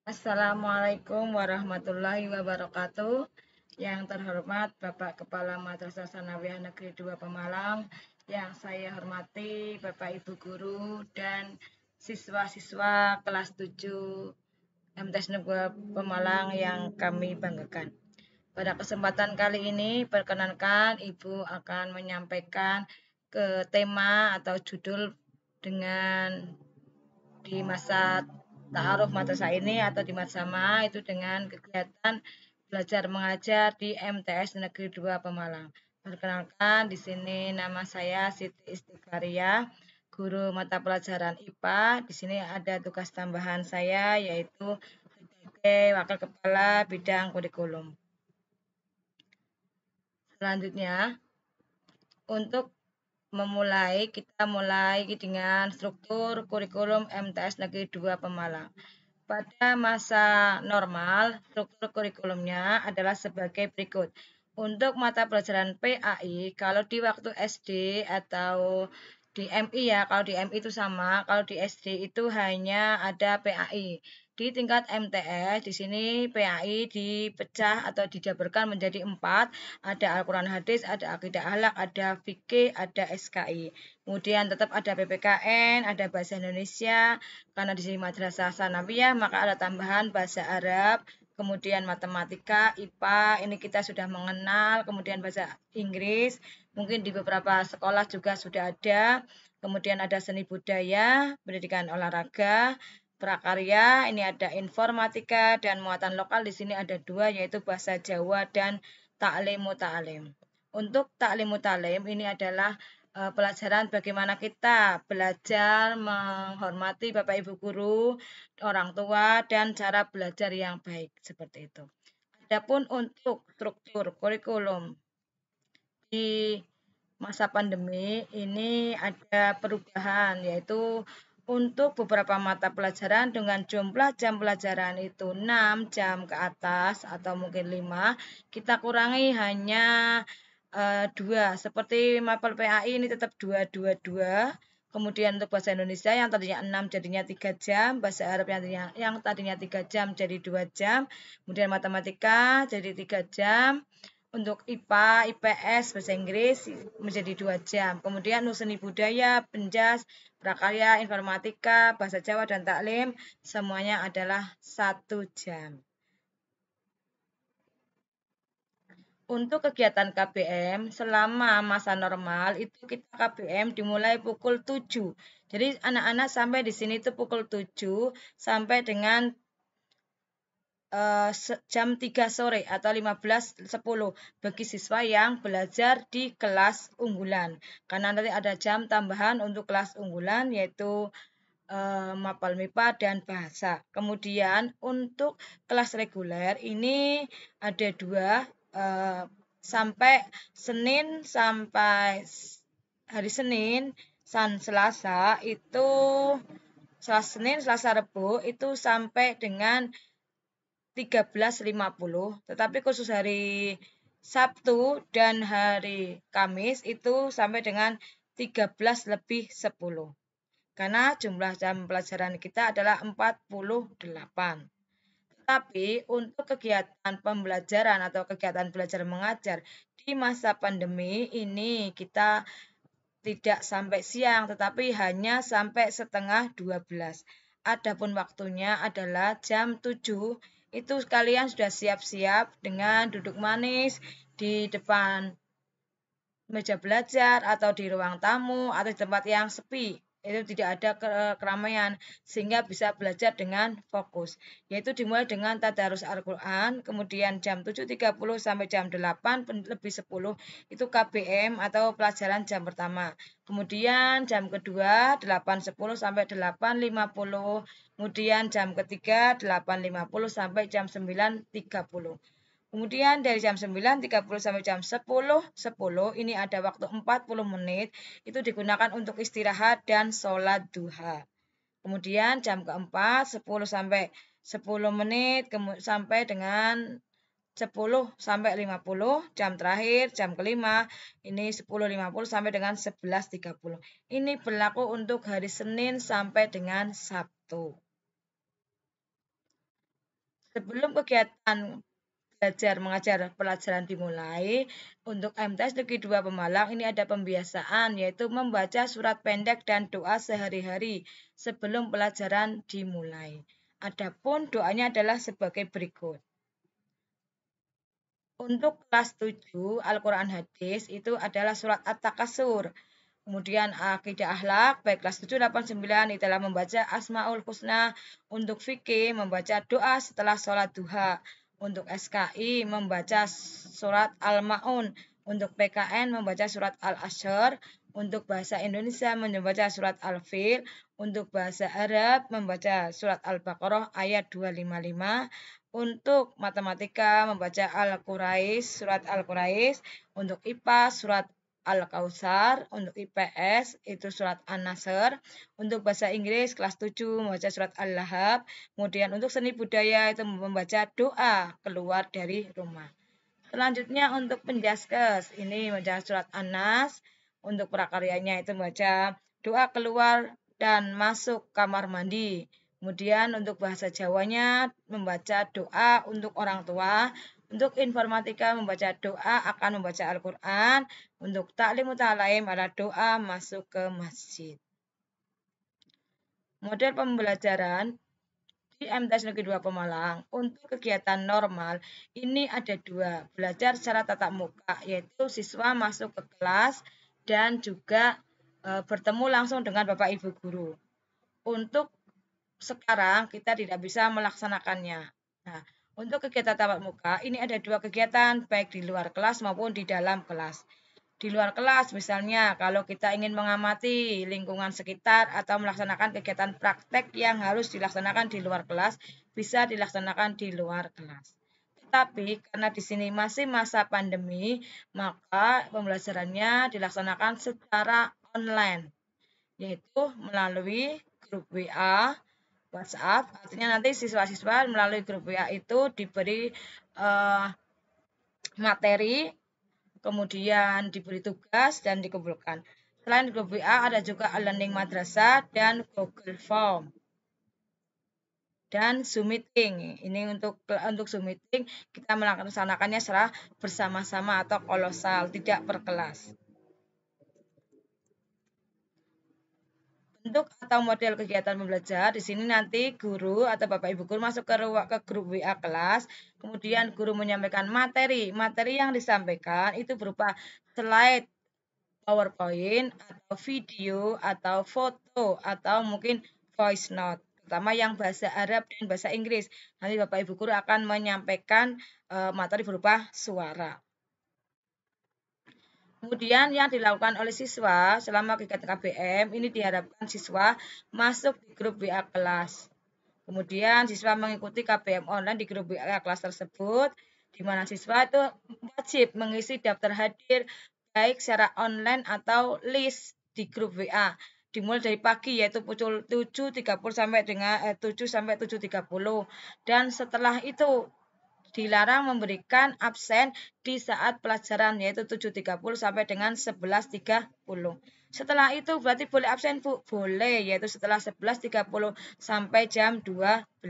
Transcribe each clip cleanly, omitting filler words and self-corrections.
Assalamualaikum warahmatullahi wabarakatuh. Yang terhormat Bapak Kepala Madrasah Sanawiyah Negeri 2 Pemalang, yang saya hormati Bapak Ibu Guru dan siswa-siswa kelas 7 MTS Negeri Pemalang yang kami banggakan. Pada kesempatan kali ini, perkenankan Ibu akan menyampaikan ke tema atau judul dengan di masa ta'aruf madrasah ini atau di Madrasah itu dengan kegiatan belajar mengajar di MTS Negeri 2 Pemalang. Perkenalkan, di sini nama saya Siti Istiqaria, guru mata pelajaran IPA. Di sini ada tugas tambahan saya yaitu sebagai wakil kepala bidang kurikulum. Selanjutnya, untuk kita mulai dengan struktur kurikulum MTS Negeri 2 Pemalang. Pada masa normal, struktur kurikulumnya adalah sebagai berikut. Untuk mata pelajaran PAI, kalau di waktu SD atau di MI ya, kalau di MI itu sama, kalau di SD itu hanya ada PAI. Di tingkat MTS, di sini PAI dipecah atau dijabarkan menjadi 4, ada Al-Quran Hadis, ada Akidah Akhlak, ada Fikih, ada SKI. Kemudian tetap ada PPKN, ada Bahasa Indonesia, karena di sini Madrasah Sanawiyah, maka ada tambahan Bahasa Arab, kemudian Matematika, IPA, ini kita sudah mengenal, kemudian Bahasa Inggris, mungkin di beberapa sekolah juga sudah ada, kemudian ada Seni Budaya, Pendidikan Olahraga, Prakarya, ini ada Informatika, dan muatan lokal di sini ada 2, yaitu Bahasa Jawa dan Ta'lim Muta'alim. Untuk Ta'lim Muta'alim ini adalah pelajaran bagaimana kita belajar menghormati Bapak Ibu guru, orang tua, dan cara belajar yang baik seperti itu. Adapun untuk struktur kurikulum di masa pandemi ini ada perubahan, yaitu untuk beberapa mata pelajaran dengan jumlah jam pelajaran itu 6 jam ke atas atau mungkin 5, kita kurangi hanya 2. Seperti mapel PAI ini tetap 2, 2, 2. Kemudian untuk bahasa Indonesia yang tadinya 6 jadinya 3 jam, bahasa Arab yang tadinya 3 jam jadi 2 jam, kemudian matematika jadi 3 jam, untuk IPA, IPS, bahasa Inggris menjadi 2 jam. Kemudian untuk seni budaya, penjas, prakarya, informatika, bahasa Jawa, dan taklim semuanya adalah 1 jam. Untuk kegiatan KBM selama masa normal itu kita KBM dimulai pukul 7. Jadi anak-anak sampai di sini itu pukul 7 sampai dengan jam 3 sore atau 15.10 bagi siswa yang belajar di kelas unggulan. Karena nanti ada jam tambahan untuk kelas unggulan yaitu mapel MIPA dan bahasa. Kemudian untuk kelas reguler ini ada 2 sampai Senin sampai hari Senin, Selasa itu Selasa Senin, Selasa Rabu itu sampai dengan 13.50, tetapi khusus hari Sabtu dan hari Kamis itu sampai dengan 13:10. Karena jumlah jam pelajaran kita adalah 48. Tetapi untuk kegiatan pembelajaran atau kegiatan belajar mengajar di masa pandemi ini kita tidak sampai siang, tetapi hanya sampai setengah 12. Adapun waktunya adalah jam 7, itu kalian sudah siap-siap dengan duduk manis di depan meja belajar atau di ruang tamu atau di tempat yang sepi. Itu tidak ada keramaian sehingga bisa belajar dengan fokus. Yaitu dimulai dengan tadarus Al-Qur'an, kemudian jam 7.30 sampai jam 8:10 itu KBM atau pelajaran jam pertama. Kemudian jam kedua 8.10 sampai 8.50. Kemudian jam ketiga 8.50 sampai jam 9.30. Kemudian dari jam 9.30 sampai jam 10.10 ini ada waktu 40 menit itu digunakan untuk istirahat dan sholat duha. Kemudian jam keempat 10 sampai 10 menit sampai dengan 10 sampai 50, jam terakhir jam kelima ini 10.50 sampai dengan 11.30. Ini berlaku untuk hari Senin sampai dengan Sabtu. Sebelum kegiatan belajar mengajar pelajaran dimulai, untuk MTS Negeri 2 Pemalang ini ada pembiasaan, yaitu membaca surat pendek dan doa sehari-hari sebelum pelajaran dimulai. Adapun doanya adalah sebagai berikut. Untuk kelas 7 Al-Quran Hadis itu adalah surat At-Takasur. Kemudian akidah akhlak, baik kelas 7, 8, 9 adalah membaca Asmaul Husna. Untuk fikih, membaca doa setelah sholat duha. Untuk SKI, membaca surat Al-Ma'un. Untuk PKN, membaca surat Al-Asyr. Untuk bahasa Indonesia, membaca surat Al-Fil. Untuk bahasa Arab, membaca surat Al-Baqarah ayat 255. Untuk matematika, membaca Al-Quraish, surat Al-Quraish. Untuk IPA, surat Al-Kautsar. Untuk IPS itu surat An-Nasr. Untuk bahasa Inggris kelas 7 membaca surat Al-Lahab. Kemudian untuk seni budaya itu membaca doa keluar dari rumah. Selanjutnya untuk penjaskes ini membaca surat An-Nas. Untuk prakaryanya itu membaca doa keluar dan masuk kamar mandi. Kemudian untuk bahasa Jawanya membaca doa untuk orang tua. Untuk informatika membaca doa akan membaca Al-Quran. Untuk taklim ta'alaim adalah doa masuk ke masjid. Model pembelajaran di MTS Negeri 2 Pemalang untuk kegiatan normal ini ada dua, belajar secara tatap muka, yaitu siswa masuk ke kelas dan juga bertemu langsung dengan Bapak Ibu guru. Untuk sekarang kita tidak bisa melaksanakannya. Nah, untuk kegiatan tatap muka ini ada dua kegiatan, baik di luar kelas maupun di dalam kelas. Di luar kelas misalnya kalau kita ingin mengamati lingkungan sekitar atau melaksanakan kegiatan praktek yang harus dilaksanakan di luar kelas, bisa dilaksanakan di luar kelas. Tetapi karena di sini masih masa pandemi, maka pembelajarannya dilaksanakan secara online, yaitu melalui grup WA, WhatsApp. Artinya nanti siswa-siswa melalui grup WA itu diberi materi, kemudian diberi tugas dan dikumpulkan. Selain grup WA ada juga e-learning madrasah dan Google Form dan Zoom meeting. Ini untuk Zoom meeting kita melaksanakannya secara bersama-sama atau kolosal, tidak per kelas. Bentuk atau model kegiatan belajar di sini nanti guru atau Bapak Ibu guru masuk ke grup WA kelas, kemudian guru menyampaikan materi. Materi yang disampaikan itu berupa slide PowerPoint atau video atau foto atau mungkin voice note, terutama yang bahasa Arab dan bahasa Inggris. Nanti Bapak Ibu guru akan menyampaikan materi berupa suara. Kemudian yang dilakukan oleh siswa selama kegiatan KBM ini diharapkan siswa masuk di grup WA kelas. Kemudian siswa mengikuti KBM online di grup WA kelas tersebut, di mana siswa itu wajib mengisi daftar hadir baik secara online atau list di grup WA. Dimulai dari pagi yaitu pukul 7.30 sampai dengan 7 sampai 7.30 dan setelah itu dilarang memberikan absen di saat pelajaran yaitu 7.30 sampai dengan 11.30. Setelah itu berarti boleh absen Bu? Boleh, yaitu setelah 11.30 sampai jam 12.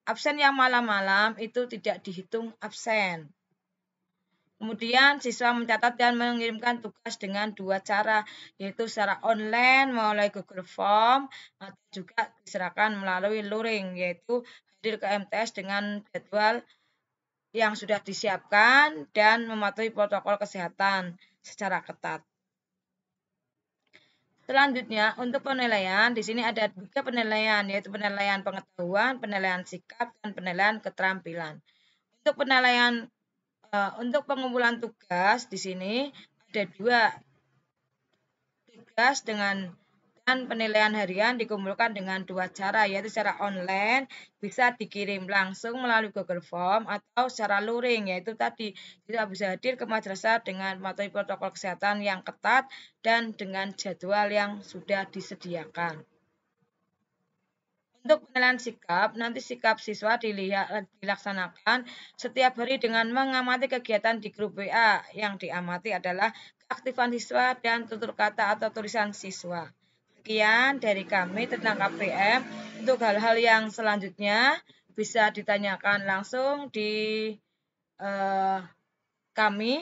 Absen yang malam-malam itu tidak dihitung absen. Kemudian siswa mencatat dan mengirimkan tugas dengan dua cara, yaitu secara online melalui Google Form atau juga diserahkan melalui luring, yaitu hadir ke MTS dengan jadwal yang sudah disiapkan dan mematuhi protokol kesehatan secara ketat. Selanjutnya untuk penilaian di sini ada 3 penilaian, yaitu penilaian pengetahuan, penilaian sikap, dan penilaian keterampilan. Untuk penilaian untuk pengumpulan tugas di sini ada 2 tugas dan penilaian harian dikumpulkan dengan 2 cara, yaitu secara online bisa dikirim langsung melalui Google Form atau secara luring, yaitu tadi kita bisa hadir ke madrasah dengan mematuhi protokol kesehatan yang ketat dan dengan jadwal yang sudah disediakan. Untuk penilaian sikap, nanti sikap siswa dilaksanakan setiap hari dengan mengamati kegiatan di grup WA. Yang diamati adalah keaktifan siswa dan tutur kata atau tulisan siswa. Sekian dari kami tentang KBM. Untuk hal-hal yang selanjutnya bisa ditanyakan langsung di kami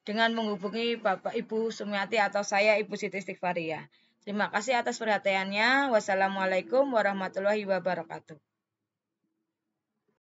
dengan menghubungi Bapak Ibu Sumiati atau saya Ibu Siti Istighfaria. Terima kasih atas perhatiannya. Wassalamualaikum warahmatullahi wabarakatuh.